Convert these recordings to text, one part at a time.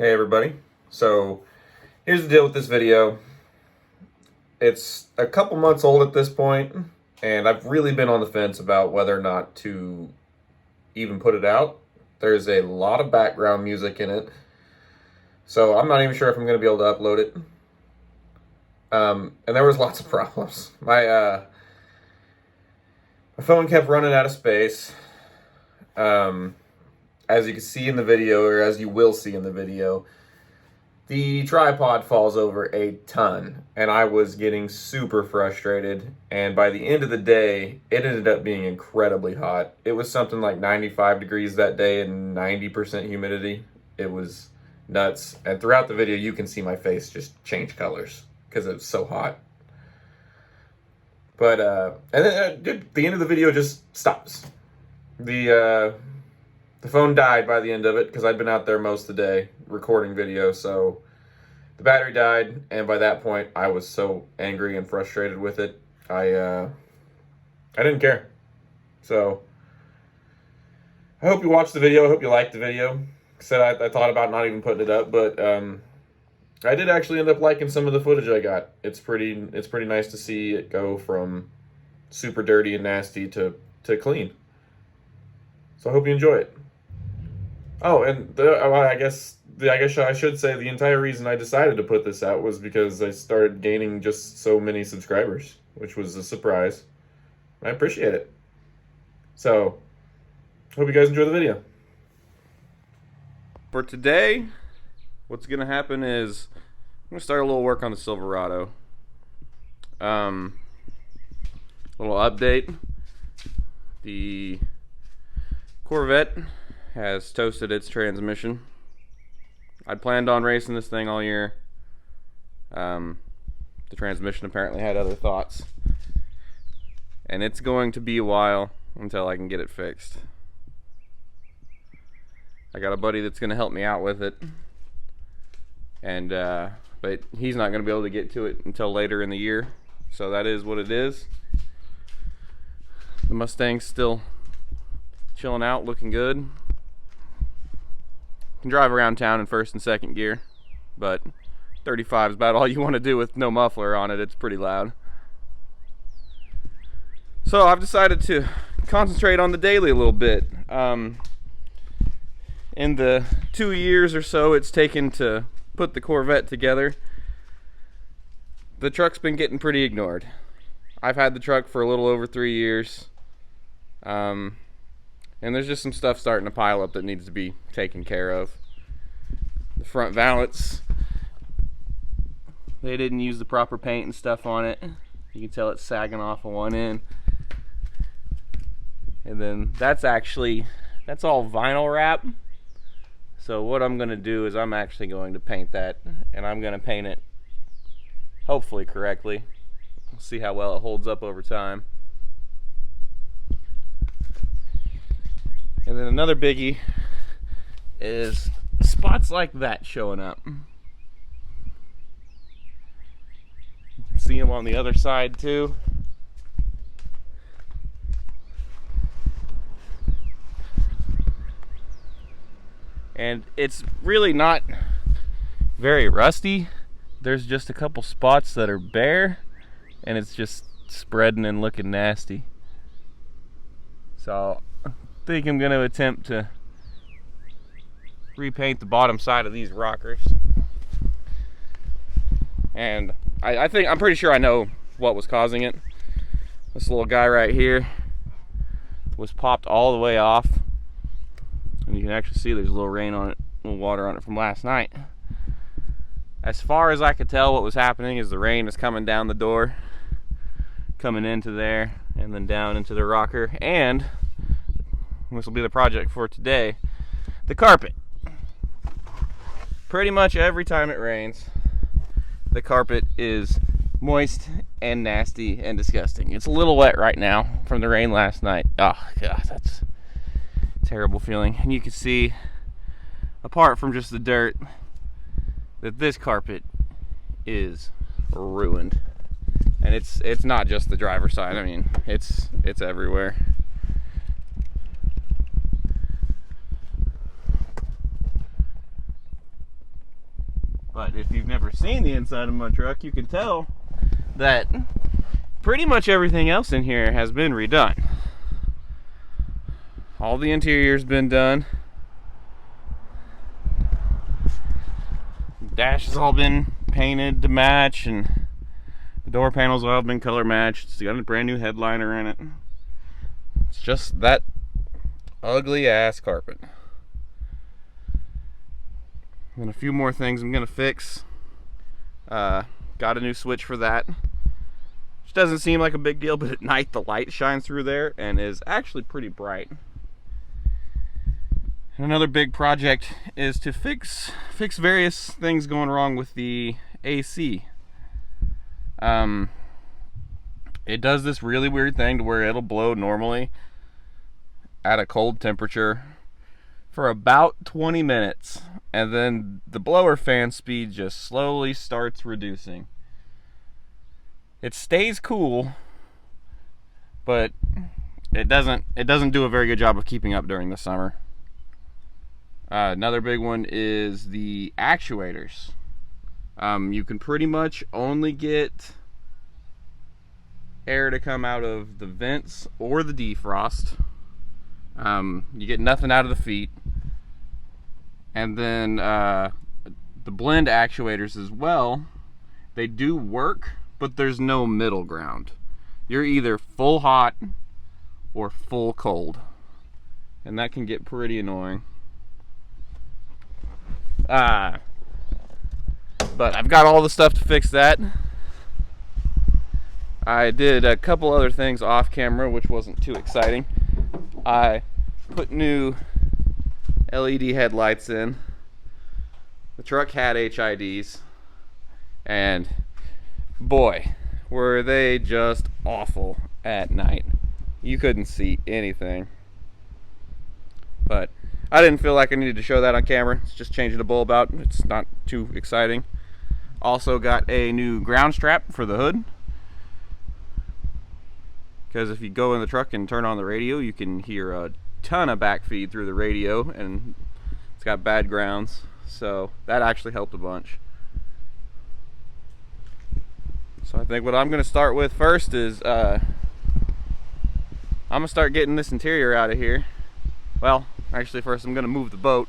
Hey everybody, so here's the deal with this video. It's a couple months old at this point, and I've really been on the fence about whether or not to even put it out. There's a lot of background music in it, so I'm not even sure if I'm going to be able to upload it. And there was lots of problems. My phone kept running out of space. As you can see in the video, or as you will see in the video, the tripod falls over a ton, and I was getting super frustrated, and by the end of the day, it ended up being incredibly hot. It was something like 95 degrees that day and 90% humidity. It was nuts, and throughout the video, you can see my face just change colors because it was so hot. But, and then the end of the video just stops. The phone died by the end of it because I'd been out there most of the day recording video, so the battery died, and by that point I was so angry and frustrated with it, I didn't care. So I hope you watched the video. I hope you liked the video. I thought about not even putting it up, but I did actually end up liking some of the footage I got. It's pretty nice to see it go from super dirty and nasty to clean. So I hope you enjoy it. Oh, and I guess I should say the entire reason I decided to put this out was because I started gaining just so many subscribers, which was a surprise. I appreciate it. So, hope you guys enjoy the video. For today, what's going to happen is I'm going to start a little work on the Silverado. Little update. The Corvette has toasted its transmission. I'd planned on racing this thing all year. The transmission apparently had other thoughts, and it's going to be a while until I can get it fixed. I got a buddy that's going to help me out with it, and but he's not going to be able to get to it until later in the year, so that is what it is. The Mustang's still chilling out, looking good. Can drive around town in first and second gear, but 35 is about all you want to do with no muffler on it. It's pretty loud. So I've decided to concentrate on the daily a little bit. In the 2 years or so it's taken to put the Corvette together, the truck's been getting pretty ignored. I've had the truck for a little over 3 years. And there's just some stuff starting to pile up that needs to be taken care of. The front valance, they didn't use the proper paint and stuff on it. You can tell it's sagging off of one end. And then that's all vinyl wrap. So what I'm going to do is I'm actually going to paint that, and I'm going to paint it hopefully correctly. We'll see how well it holds up over time. And then another biggie is spots like that showing up. You can see them on the other side too. And it's really not very rusty. There's just a couple spots that are bare, and it's just spreading and looking nasty. So I think I'm going to attempt to repaint the bottom side of these rockers. And I'm pretty sure I know what was causing it. This little guy right here was popped all the way off. And you can actually see there's a little rain on it, a little water on it from last night. As far as I could tell, what was happening is the rain is coming down the door, coming into there, and then down into the rocker, and this will be the project for today, the carpet. Pretty much every time it rains, the carpet is moist and nasty and disgusting. It's a little wet right now from the rain last night. Oh god, that's a terrible feeling. And you can see, apart from just the dirt, that this carpet is ruined. And it's not just the driver's side. I mean, it's everywhere. But if you've never seen the inside of my truck, you can tell that pretty much everything else in here has been redone. All the interior's been done. Dash has all been painted to match, and the door panels have all been color matched. It's got a brand new headliner in it. It's just that ugly ass carpet. And a few more things I'm gonna fix. Got a new switch for that, which doesn't seem like a big deal, but at night the light shines through there and is actually pretty bright. And another big project is to fix various things going wrong with the AC. It does this really weird thing to where it'll blow normally at a cold temperature for about 20 minutes, and then the blower fan speed just slowly starts reducing. It stays cool, but it doesn't do a very good job of keeping up during the summer. Another big one is the actuators. You can pretty much only get air to come out of the vents or the defrost. You get nothing out of the feet. And then the blend actuators as well, they do work, but there's no middle ground. You're either full hot or full cold, and that can get pretty annoying. But I've got all the stuff to fix that. I did a couple other things off camera, which wasn't too exciting. I put new LED headlights in. The truck had HIDs, and boy, were they just awful at night. You couldn't see anything. But I didn't feel like I needed to show that on camera. It's just changing a bulb out. It's not too exciting. Also got a new ground strap for the hood, because if you go in the truck and turn on the radio, you can hear a ton of backfeed through the radio, and it's got bad grounds, so that actually helped a bunch. So I think what I'm going to start with first is I'm going to start getting this interior out of here. Well, actually first I'm going to move the boat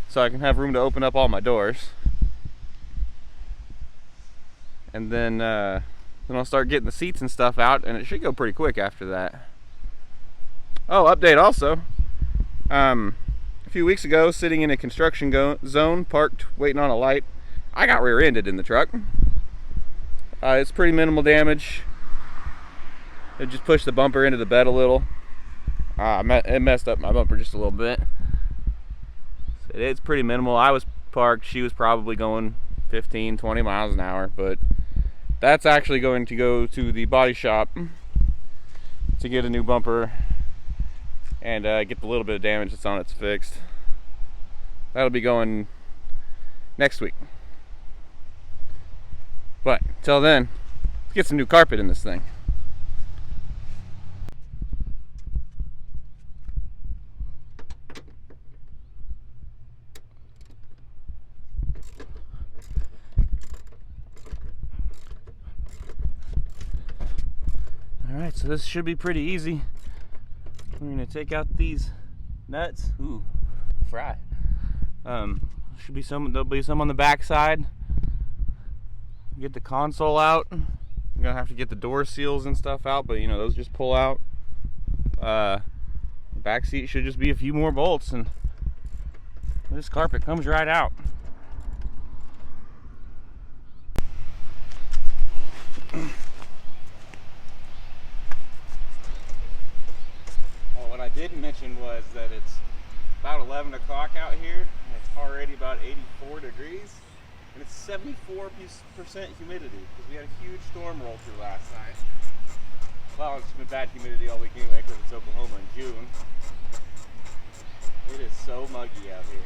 so I can have room to open up all my doors, and then I'll start getting the seats and stuff out, and it should go pretty quick after that. Oh, update also. A few weeks ago, sitting in a construction zone, parked, waiting on a light, I got rear-ended in the truck. It's pretty minimal damage. It just pushed the bumper into the bed a little. It messed up my bumper just a little bit. It's pretty minimal. I was parked. She was probably going 15, 20 miles an hour, but that's actually going to go to the body shop to get a new bumper and get the little bit of damage that's on it's fixed. That'll be going next week. But until then, let's get some new carpet in this thing. Alright, so this should be pretty easy. We're gonna take out these nuts. Ooh, fry. Should be some. There'll be some on the back side. Get the console out. I'm gonna have to get the door seals and stuff out, but you know, those just pull out. The back seat should just be a few more bolts, and this carpet comes right out. What I didn't mention was that it's about 11 o'clock out here, and it's already about 84 degrees, and it's 74% humidity, because we had a huge storm roll through last night. Well, it's been bad humidity all week anyway, because it's Oklahoma in June. It is so muggy out here.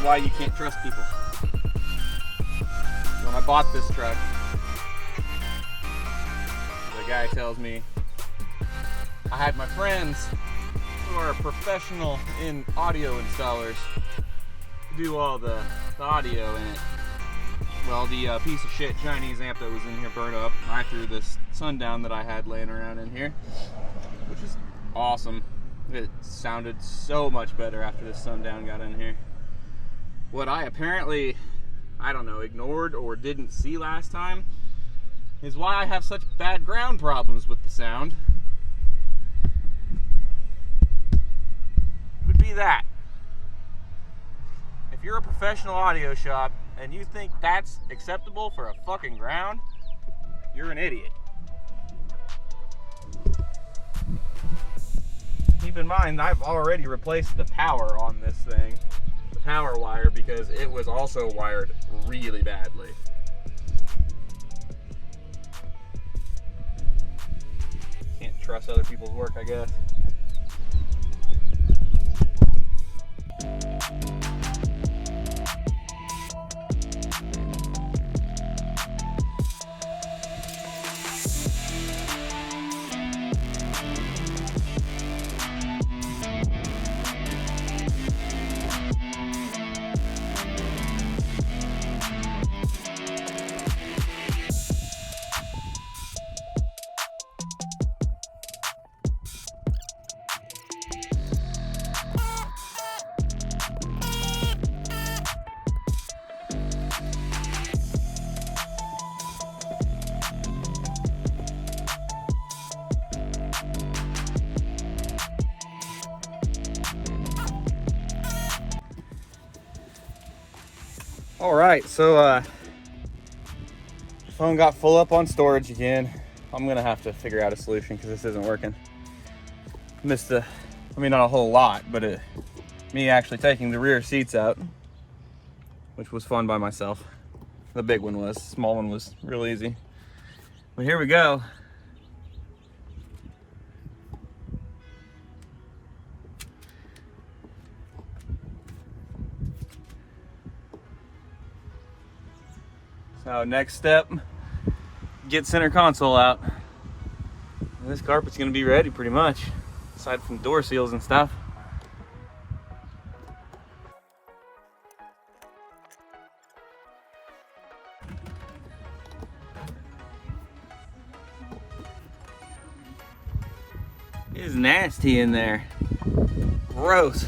why you can't trust people. When I bought this truck, the guy tells me, I had my friends who are professional in audio installers do all the audio in it. Well, the piece of shit Chinese amp that was in here burned up. I threw this Sundown that I had laying around in here, which is awesome. It sounded so much better after this Sundown got in here. What I apparently, I don't know, ignored or didn't see last time is why I have such bad ground problems with the sound. Would be that. If you're a professional audio shop and you think that's acceptable for a fucking ground, you're an idiot. Keep in mind, I've already replaced the power on this thing, the power wire, because it was also wired really badly. Can't trust other people's work, I guess. All right, so phone got full up on storage again. I'm gonna have to figure out a solution because this isn't working. Missed I mean, not a whole lot, but me actually taking the rear seats out, which was fun by myself. The big one was, small one was real easy. But here we go. So next step, get center console out. And this carpet's gonna be ready pretty much, aside from door seals and stuff. It is nasty in there. Gross.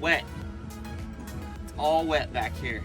Wet. It's all wet back here.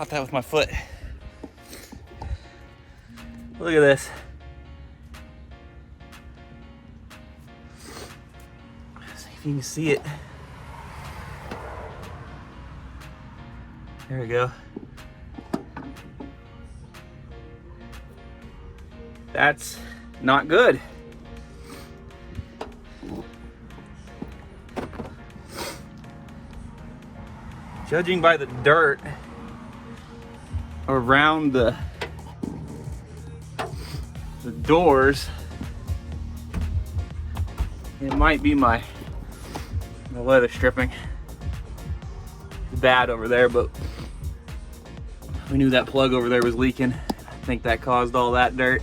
Caught that with my foot. Look at this. See if you can see it. There we go. That's not good. Judging by the dirt around the doors, it might be my leather stripping. It's bad over there, but we knew that plug over there was leaking. I think that caused all that dirt.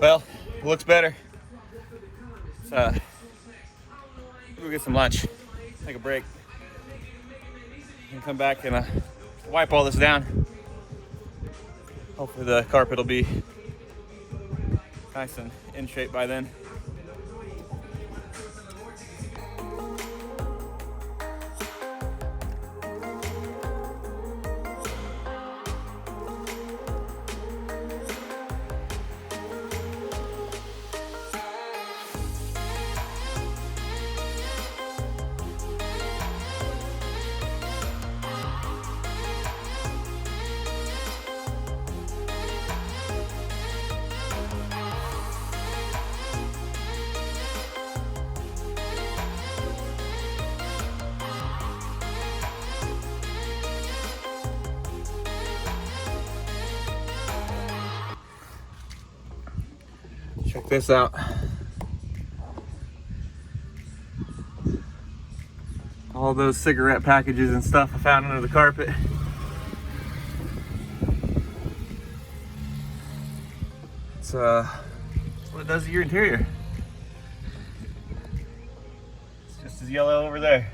Well, it looks better. Let's go get some lunch, take a break, and come back and wipe all this down. Hopefully the carpet will be nice and in shape by then. Check this out. All those cigarette packages and stuff I found under the carpet. It's what it does to your interior. It's just as yellow over there.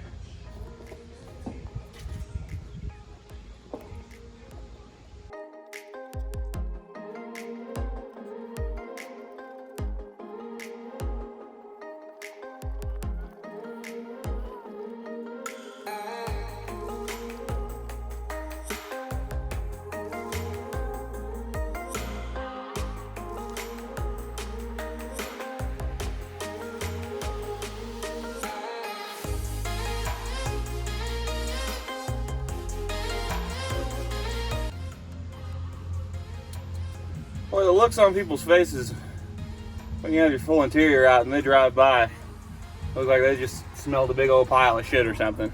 Or the looks on people's faces when you have your full interior out and they drive by, look like they just smelled a big old pile of shit or something.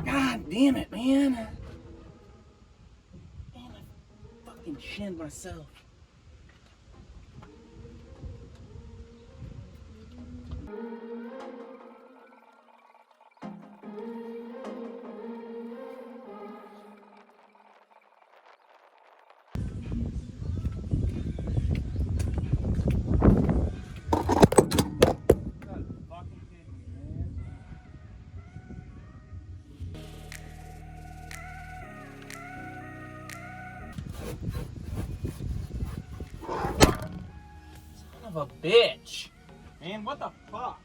God damn it, man. Damn, I fucking shinned myself. Son of a bitch. Man, what the fuck?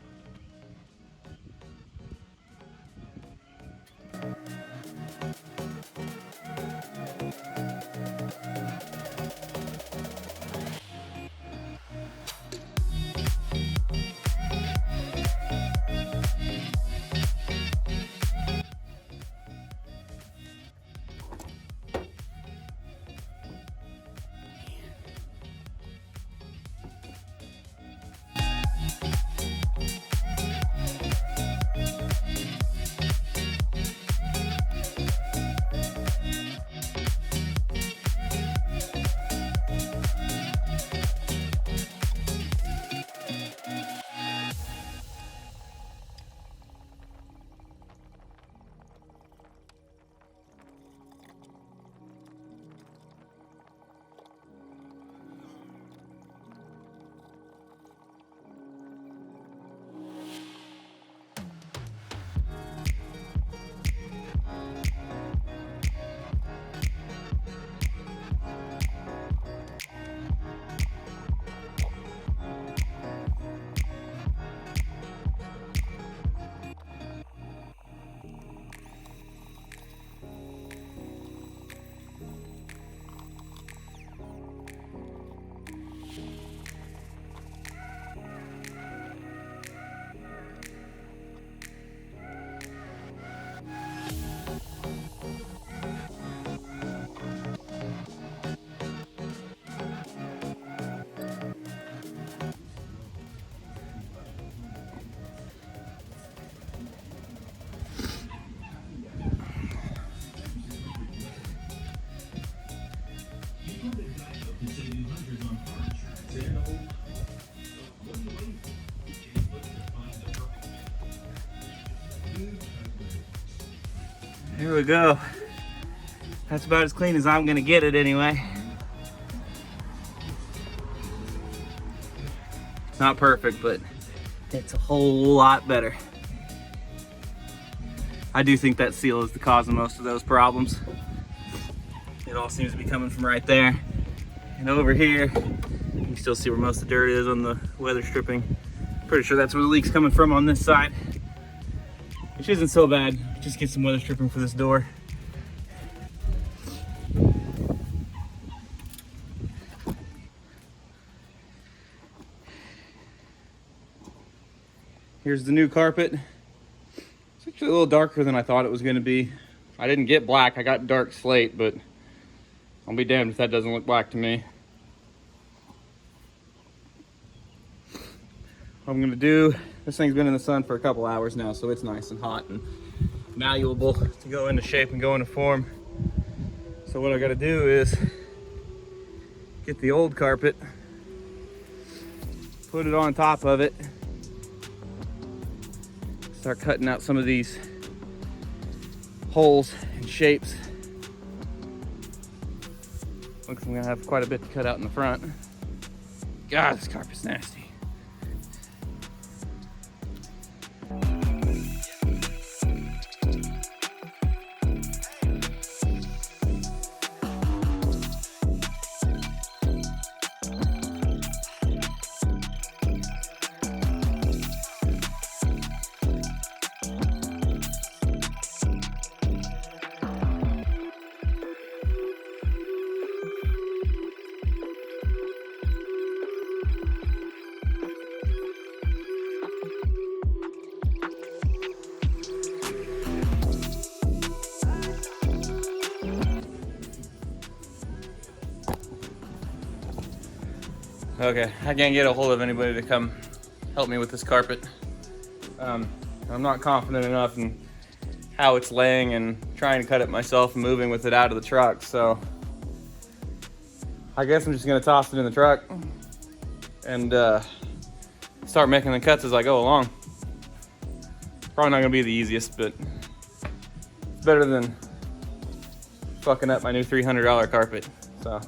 Here we go. That's about as clean as I'm gonna get it anyway. It's not perfect, but it's a whole lot better. I do think that seal is the cause of most of those problems. It all seems to be coming from right there. And over here, you can still see where most of the dirt is on the weather stripping. Pretty sure that's where the leak's coming from on this side. Which isn't so bad. Just get some weather stripping for this door. Here's the new carpet. It's actually a little darker than I thought it was going to be. I didn't get black, I got dark slate, but I'll be damned if that doesn't look black to me. What I'm gonna do, this thing's been in the sun for a couple hours now, so it's nice and hot and malleable to go into shape and go into form. So what I gotta do is get the old carpet, put it on top of it, start cutting out some of these holes and shapes. Looks like I'm gonna have quite a bit to cut out in the front. God, this carpet's nasty. Okay, I can't get a hold of anybody to come help me with this carpet. I'm not confident enough in how it's laying and trying to cut it myself and moving with it out of the truck, so I guess I'm just gonna toss it in the truck and start making the cuts as I go along. Probably not gonna be the easiest, but it's better than fucking up my new $300 carpet, so.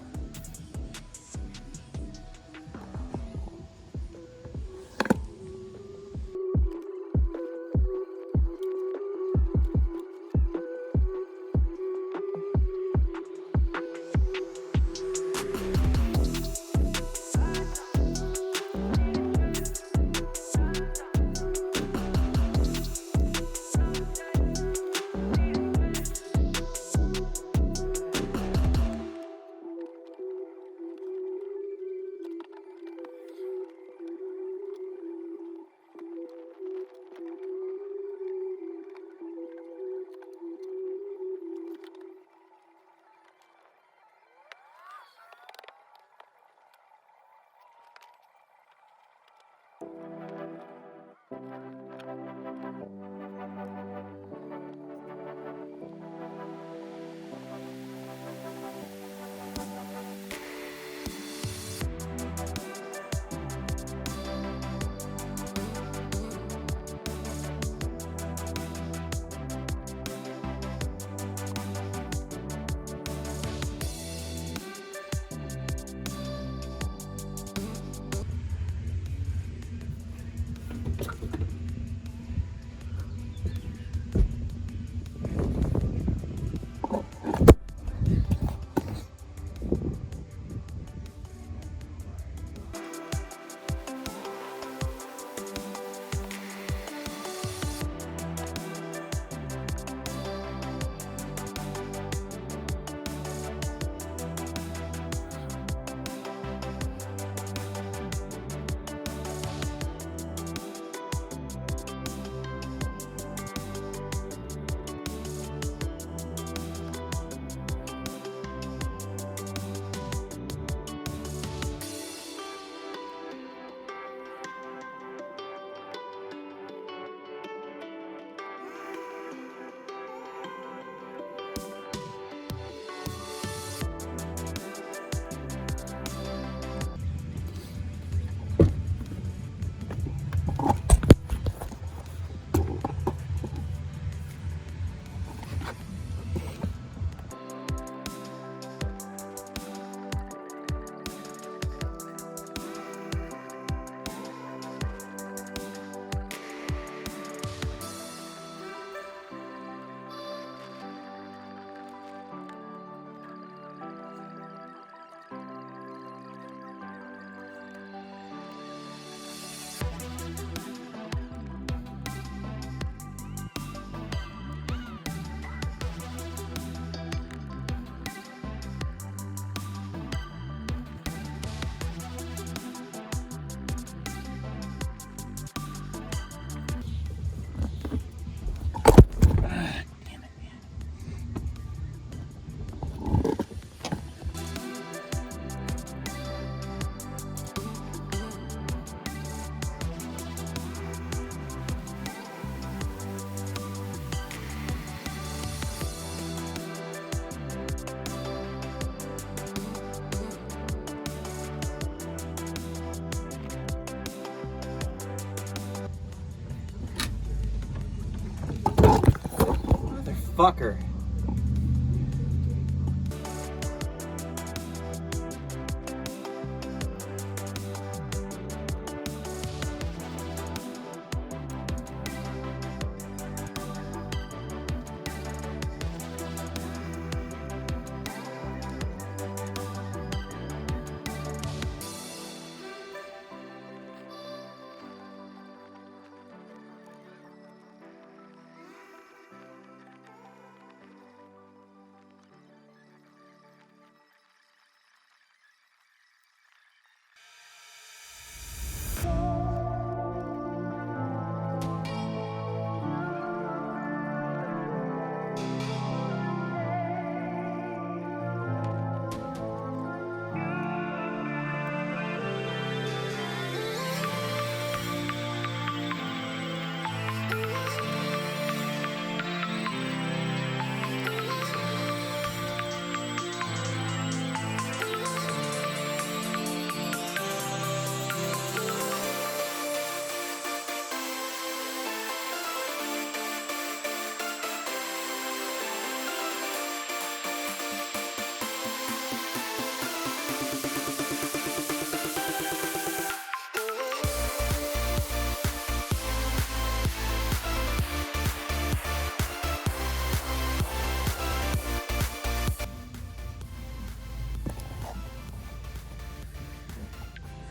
Fucker.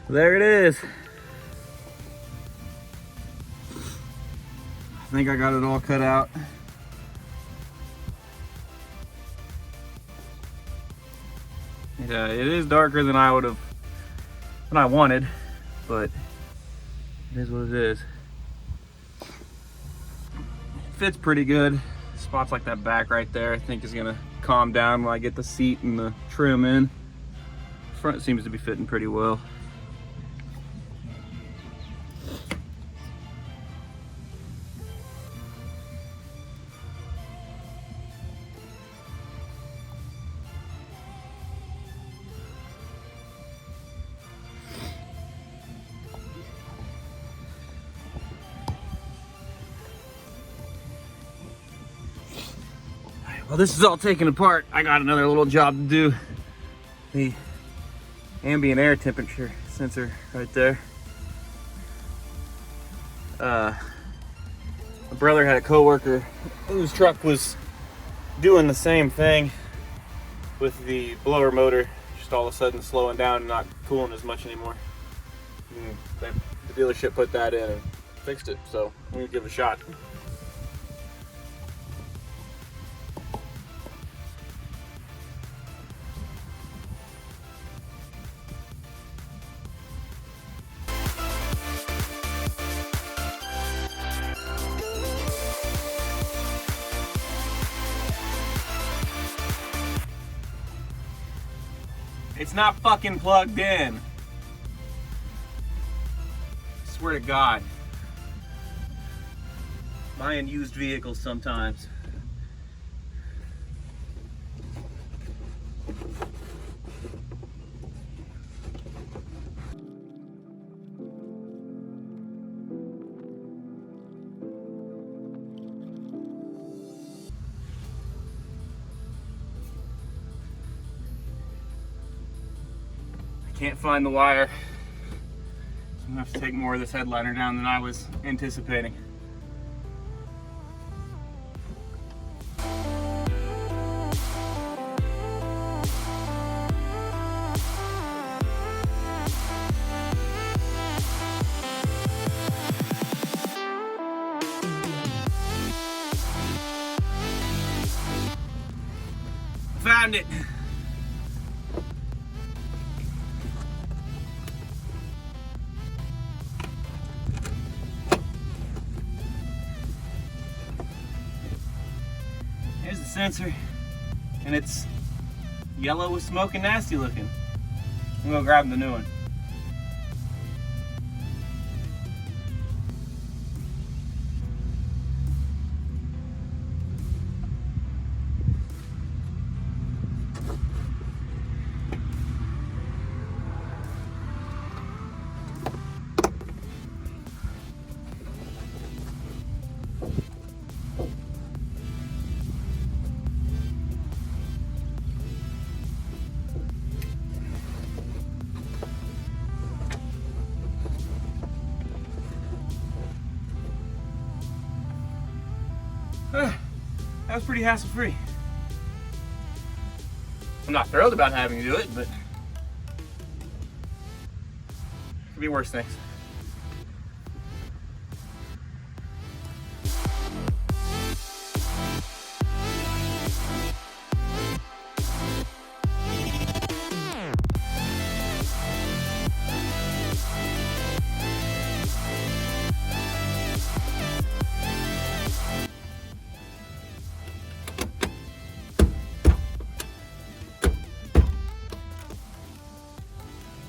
There it is. I think I got it all cut out. It is darker than I wanted, but it is what it is. It fits pretty good. Spots like that back right there, I think is gonna calm down when I get the seat and the trim in. Front seems to be fitting pretty well. Well, this is all taken apart. I got another little job to do. The ambient air temperature sensor right there. My brother had a coworker whose truck was doing the same thing with the blower motor, just all of a sudden slowing down and not cooling as much anymore. And the dealership put that in and fixed it, so I'm gonna give it a shot. It's not fucking plugged in. I swear to God. Buying used vehicles sometimes. Can't find the wire. I'm gonna have to take more of this headliner down than I was anticipating. Found it. Here's the sensor, and it's yellow with smoke and nasty looking. I'm gonna grab the new one. That was pretty hassle-free. I'm not thrilled about having to do it, but could be worse things.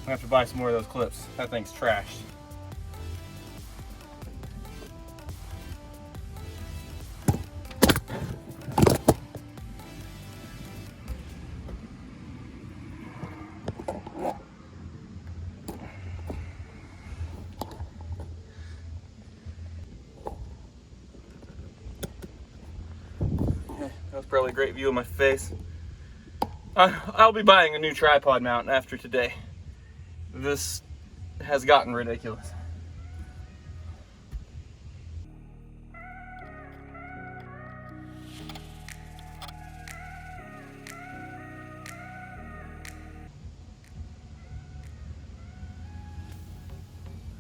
I have to buy some more of those clips. That thing's trashed. That was probably a great view of my face. I'll be buying a new tripod mount after today. This has gotten ridiculous.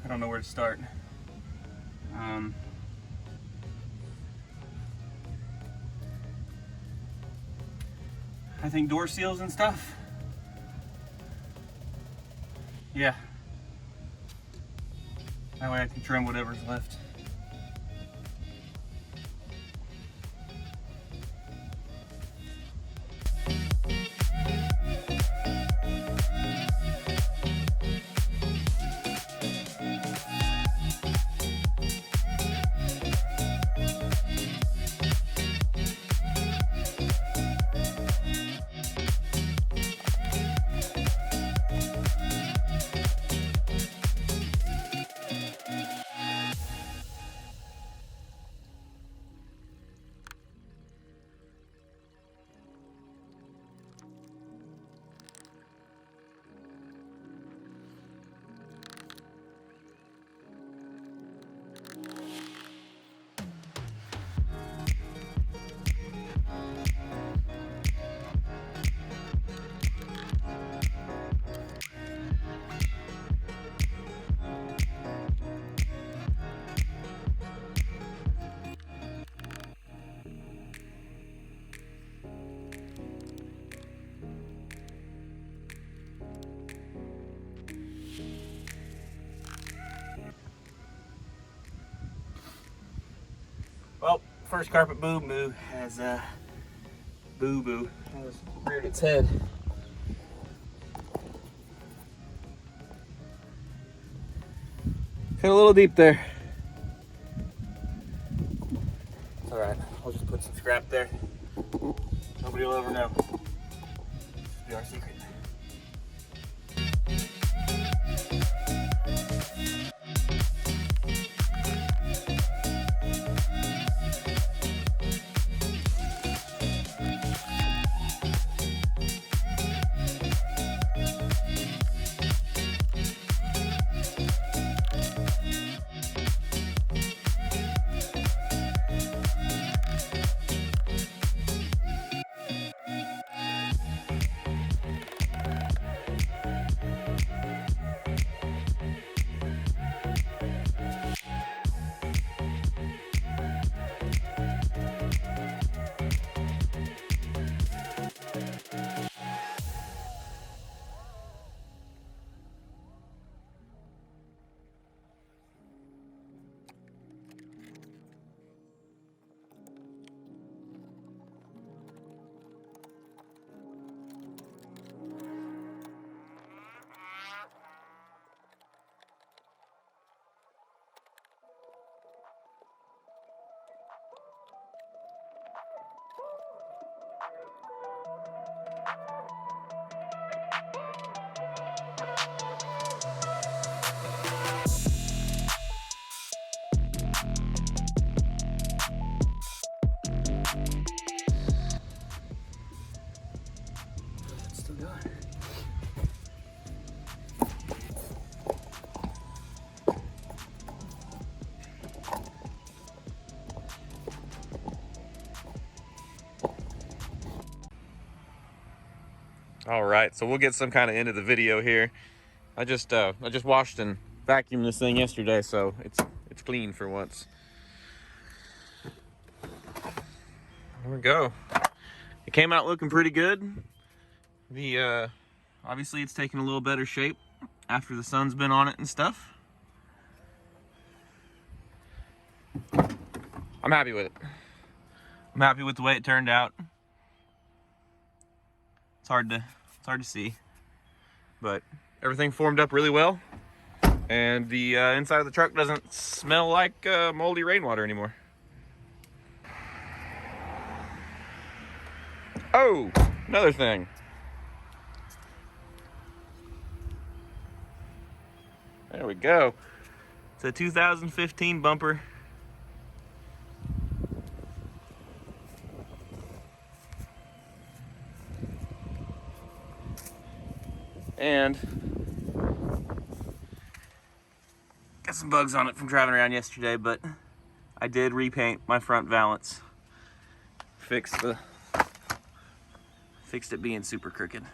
I don't know where to start. I think door seals and stuff. Yeah. That way I can trim whatever's left. Well, first carpet boo-boo has boo-boo has reared its head. Got a little deep there. It's alright, I'll just put some scrap there. Nobody will ever know. This will be our secret. All right, so we'll get some kind of end of the video here. I just washed and vacuumed this thing yesterday, so it's clean for once. There we go. It came out looking pretty good. The obviously it's taken a little better shape after the sun's been on it and stuff. I'm happy with it. I'm happy with the way it turned out. It's hard to see, but everything formed up really well, and the inside of the truck doesn't smell like moldy rainwater anymore. Oh, another thing. There we go. It's a 2015 bumper. And got some bugs on it from driving around yesterday, but I did repaint my front valance. Fixed it being super crooked.